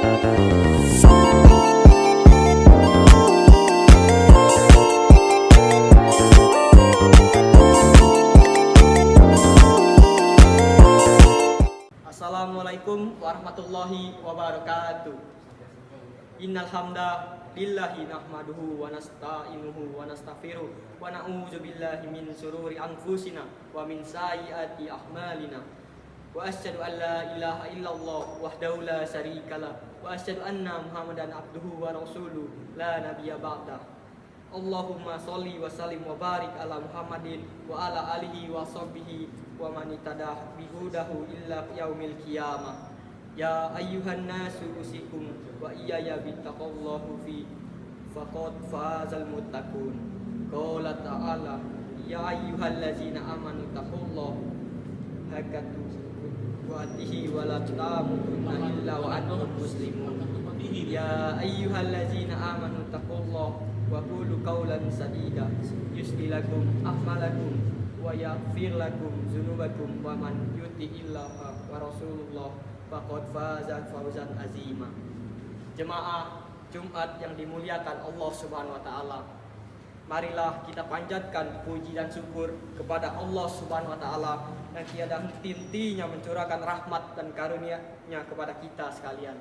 Assalamualaikum warahmatullahi wabarakatuh. Innal hamdalillahi nahmaduhu wa nasta'inuhu wa nastaghfiruh wa na'udzu billahi min shururi anfusina wa min sayyiati a'malina. Wa asyhadu an la ilaha illallah wahdahu la syarikalah wa asyhadu anna Muhammadan abduhu wa rasuluh la nabiyya ba'dah. Allahumma sholli wa sallim wa barik ala Muhammadin wa ala alihi wa sahbihi wa man ittaba'a bihudahu illa yaumil qiyamah. Ya ayyuhan nasu usikum wa iyaya bittaqallahu fi faqad fazal muttaqun. Qala ta'ala ya ayyuhallazina amanu taqullaha haqqa tuqatih wa la tamutunna illa wa antum muslimun. Ya ayyuhallazina amanu taqullaha wa qulu qawlan sadida yusli lakum a'malakum wa yaghfir lakum dzunubakum wa man yuti'illaha wa rasulullah faqad faza fawzan azima. Jemaah Jumat yang dimuliakan Allah Subhanahu wa taala, marilah kita panjatkan puji dan syukur kepada Allah Subhanahu wa taala yang tiada henti-hentinya mencurahkan rahmat dan karunia-Nya kepada kita sekalian.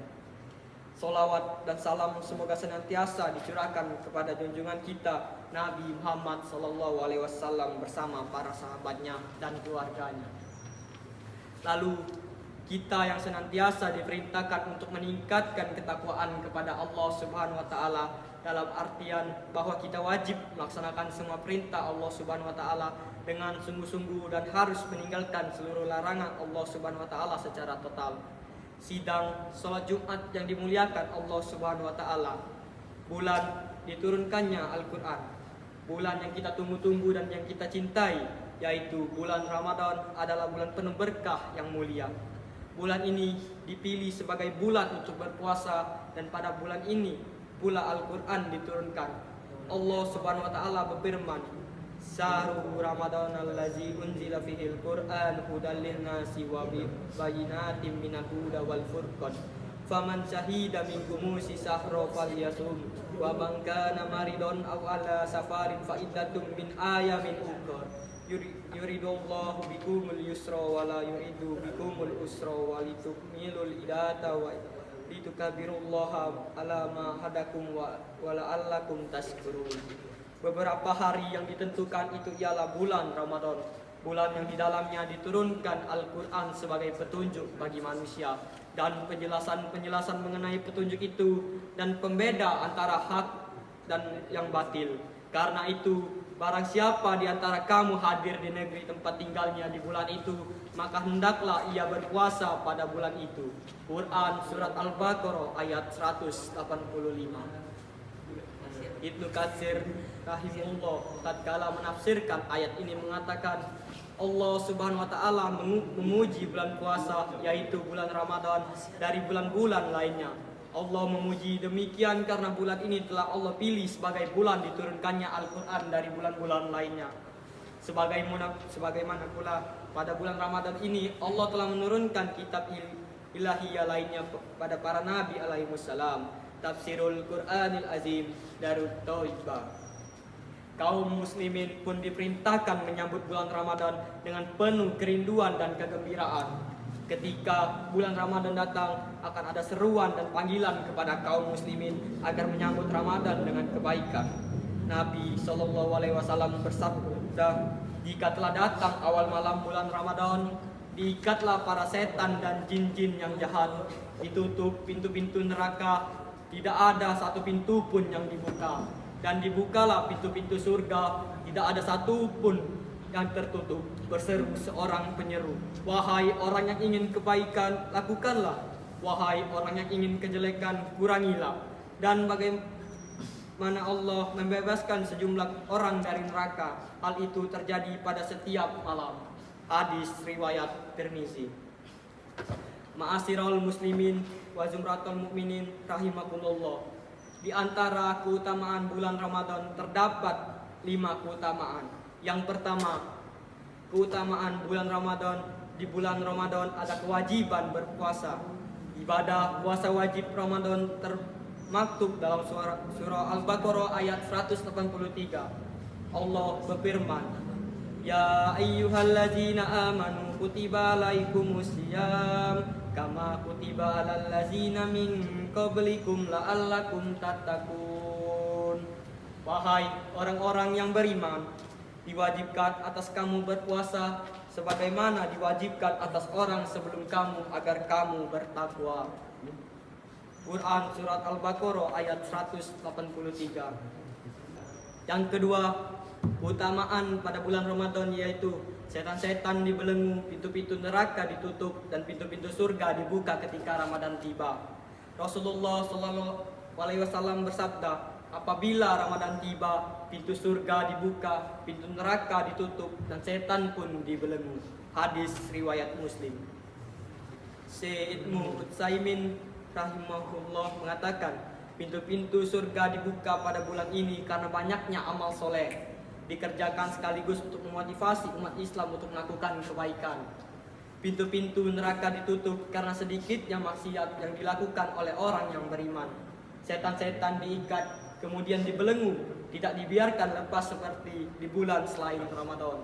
Salawat dan salam semoga senantiasa dicurahkan kepada junjungan kita Nabi Muhammad SAW bersama para sahabatnya dan keluarganya. Lalu kita yang senantiasa diperintahkan untuk meningkatkan ketakwaan kepada Allah Subhanahu wa taala dalam artian bahwa kita wajib melaksanakan semua perintah Allah Subhanahu wa taala dengan sungguh-sungguh dan harus meninggalkan seluruh larangan Allah Subhanahu wa taala secara total. Sidang sholat Jumat yang dimuliakan Allah Subhanahu wa taala, bulan diturunkannya Al-Quran, bulan yang kita tunggu-tunggu dan yang kita cintai, yaitu bulan Ramadan adalah bulan penuh berkah yang mulia. Bulan ini dipilih sebagai bulan untuk berpuasa dan pada bulan ini pula Al-Quran diturunkan. Allah Subhanahu wa taala berfirman, Syahrul Ramadan allazi unzila fihil Qur'an hudal linnasi wa bayyinatin minal huda wal furqan. Faman syahida minkum syahra falyasum wa man kana maridun aw ala safarin fa iddatum min ayamin ukhra. Yuridullahu bikumul yusra wa la yuridu bikumul usra wa litukmilul iddata wa litukabbirullaha ala ma hadakum wa la'allakum tashkurun. Beberapa hari yang ditentukan itu ialah bulan Ramadan, bulan yang di dalamnya diturunkan Al-Quran sebagai petunjuk bagi manusia dan penjelasan-penjelasan mengenai petunjuk itu dan pembeda antara hak dan yang batil. Karena itu, barang siapa di antara kamu hadir di negeri tempat tinggalnya di bulan itu, maka hendaklah ia berpuasa pada bulan itu. Quran Surat Al-Baqarah ayat 185. Ibnu Katsir rahimahullah tatkala menafsirkan ayat ini mengatakan Allah Subhanahu wa taala memuji bulan puasa yaitu bulan Ramadan dari bulan-bulan lainnya. Allah memuji demikian karena bulan ini telah Allah pilih sebagai bulan diturunkannya Al-Quran dari bulan-bulan lainnya. Sebagaimana pula pada bulan Ramadan ini Allah telah menurunkan kitab ilahiyah lainnya pada para nabi alaihi wassalam. Tafsirul Qur'anil Azim Darut Thaibah. Kaum muslimin pun diperintahkan menyambut bulan Ramadan dengan penuh kerinduan dan kegembiraan. Ketika bulan Ramadan datang, akan ada seruan dan panggilan kepada kaum muslimin agar menyambut Ramadan dengan kebaikan. Nabi SAW bersabda, jika telah datang awal malam bulan Ramadan, diikatlah para setan dan jin-jin yang jahat, ditutup pintu-pintu neraka, tidak ada satu pintu pun yang dibuka, dan dibukalah pintu-pintu surga, tidak ada satu pun yang tertutup. Berseru seorang penyeru, wahai orang yang ingin kebaikan, lakukanlah. Wahai orang yang ingin kejelekan, kurangilah. Dan bagaimana Allah membebaskan sejumlah orang dari neraka, hal itu terjadi pada setiap malam. Hadis riwayat Tirmizi. Ma'asyiral muslimin wa zumratul mukminin rahimakumullah. Di antara keutamaan bulan Ramadan terdapat 5 keutamaan. Yang pertama, keutamaan bulan Ramadan. Di bulan Ramadan ada kewajiban berpuasa. Ibadah puasa wajib Ramadan termaktub dalam surah Al-Baqarah ayat 183. Allah berfirman, Ya ayyuhallazina amanu kutiba alaikumusiyam kama kutiba alal ladzina min qablikum la'allakum tattaqun. Wahai orang-orang yang beriman, diwajibkan atas kamu berpuasa sebagaimana diwajibkan atas orang sebelum kamu agar kamu bertakwa. Quran surat Al-Baqarah ayat 183. Yang kedua, keutamaan pada bulan Ramadan yaitu setan-setan dibelenggu, pintu-pintu neraka ditutup, dan pintu-pintu surga dibuka ketika Ramadan tiba. Rasulullah SAW bersabda, apabila Ramadan tiba, pintu surga dibuka, pintu neraka ditutup, dan setan pun dibelenggu. Hadis riwayat Muslim. Syekh Ibnu Utsaimin rahimahullah mengatakan, pintu-pintu surga dibuka pada bulan ini karena banyaknya amal soleh dikerjakan sekaligus untuk memotivasi umat Islam untuk melakukan kebaikan. Pintu-pintu neraka ditutup karena sedikitnya maksiat yang dilakukan oleh orang yang beriman. Setan-setan diikat kemudian dibelenggu, tidak dibiarkan lepas seperti di bulan selain Ramadan.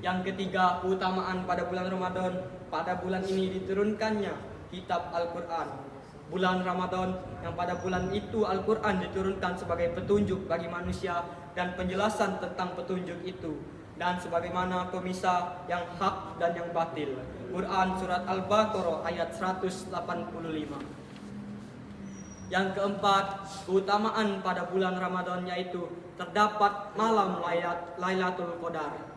Yang ketiga, keutamaan pada bulan Ramadan. Pada bulan ini diturunkannya kitab Al-Quran. Bulan Ramadan yang pada bulan itu Al-Quran diturunkan sebagai petunjuk bagi manusia dan penjelasan tentang petunjuk itu, dan sebagaimana pemisah yang hak dan yang batil. Quran surat Al-Baqarah ayat 185. Yang keempat, keutamaan pada bulan Ramadan yaitu terdapat malam Lailatul Qadar.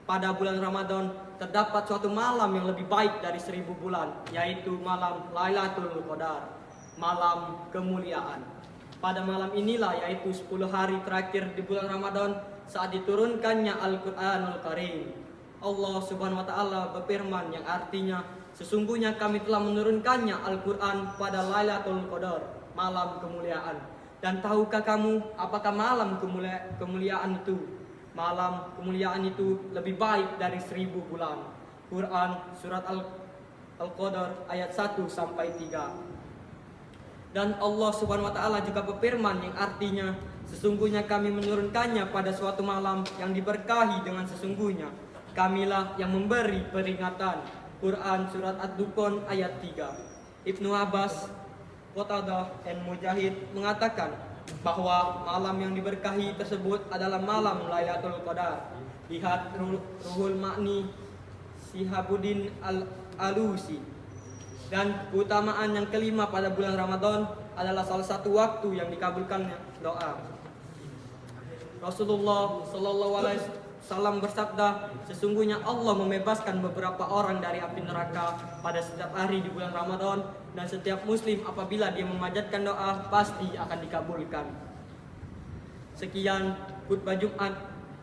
Pada bulan Ramadan terdapat suatu malam yang lebih baik dari 1000 bulan, yaitu malam Lailatul Qadar, malam kemuliaan. Pada malam inilah, yaitu 10 hari terakhir di bulan Ramadan, saat diturunkannya Al-Quranul Karim. Allah Subhanahu wa Ta'ala berfirman yang artinya, sesungguhnya kami telah menurunkannya Al-Quran pada Lailatul Qadar, malam kemuliaan. Dan tahukah kamu apakah malam kemuliaan itu? Malam kemuliaan itu lebih baik dari 1000 bulan. Quran surat Al-Qadar ayat 1-3. Dan Allah Subhanahu wa Ta'ala juga berfirman yang artinya, sesungguhnya kami menurunkannya pada suatu malam yang diberkahi dengan sesungguhnya kamilah yang memberi peringatan. Quran surat Ad-Dukhan ayat 3. Ibnu Abbas, Qatadah, dan Mujahid mengatakan bahwa malam yang diberkahi tersebut adalah malam Lailatul Qadar. Lihat Ruhul Ma'ni Sihabuddin Al-Alusi. Dan keutamaan yang kelima pada bulan Ramadan adalah salah satu waktu yang dikabulkannya doa. Rasulullah SAW bersabda, sesungguhnya Allah membebaskan beberapa orang dari api neraka pada setiap hari di bulan Ramadan, dan setiap muslim apabila dia memanjatkan doa pasti akan dikabulkan. Sekian khutbah Jumat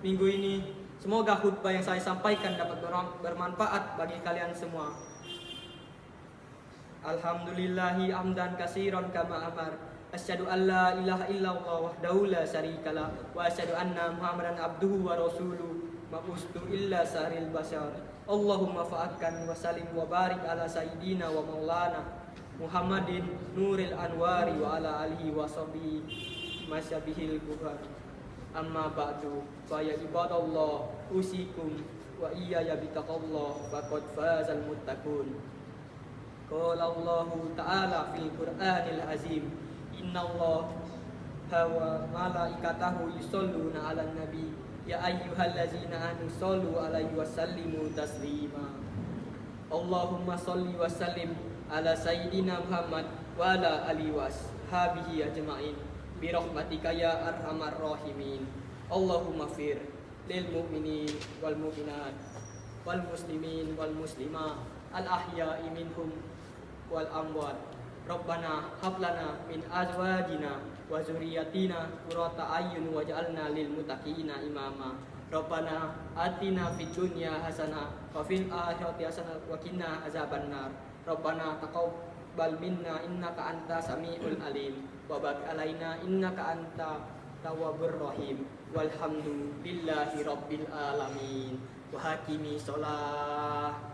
minggu ini. Semoga khutbah yang saya sampaikan dapat bermanfaat bagi kalian semua. Alhamdulillahi hamdan katsiran kama amar. Asyhadu an la ilaha illallah wahdahu la syarikalah wa asyhadu anna Muhammadan abduhu wa rasuluhu mabustu illa saril bashar. Allahumma fa'akkan wa salim wa barik ala sayyidina wa maulana Muhammadin nuril anwari wa ala alihi wa sahbihi masyabihil kuhar. Amma ba'du, fa ya ibadallah usikum wa iyaya bitaqallah faqad fazal muttaqun. Qala Allah Ta'ala fil Qur'anil Azim, innallaha wa malaikatahu yusholluna 'alan nabi ya ayyuhallazina amanu shollu 'alaihi wa sallimu taslima. Allahumma sholli wa sallim ala sayyidina Muhammad wa ala alihi washabihi ajma'in bi rahmatika ya arhamar rahimin. Allahumma fir lil mu'minin wal mu'minat wal muslimin wal muslimat al ahya'i minhum wal amwat. Rabbana hab lana min azwajina wa dzurriyyatina qurrata a'yun waj'alna lil muttaqina imama. Rabbana atina fid dunya hasanah wa fil akhirati hasanah wa qina azabannar. Rabbana taqabbal minna innaka antas samiul alim wa barik alaina innaka anta tawwabur rahim. Walhamdulillahi rabbil alamin. Wa hakimi sholah.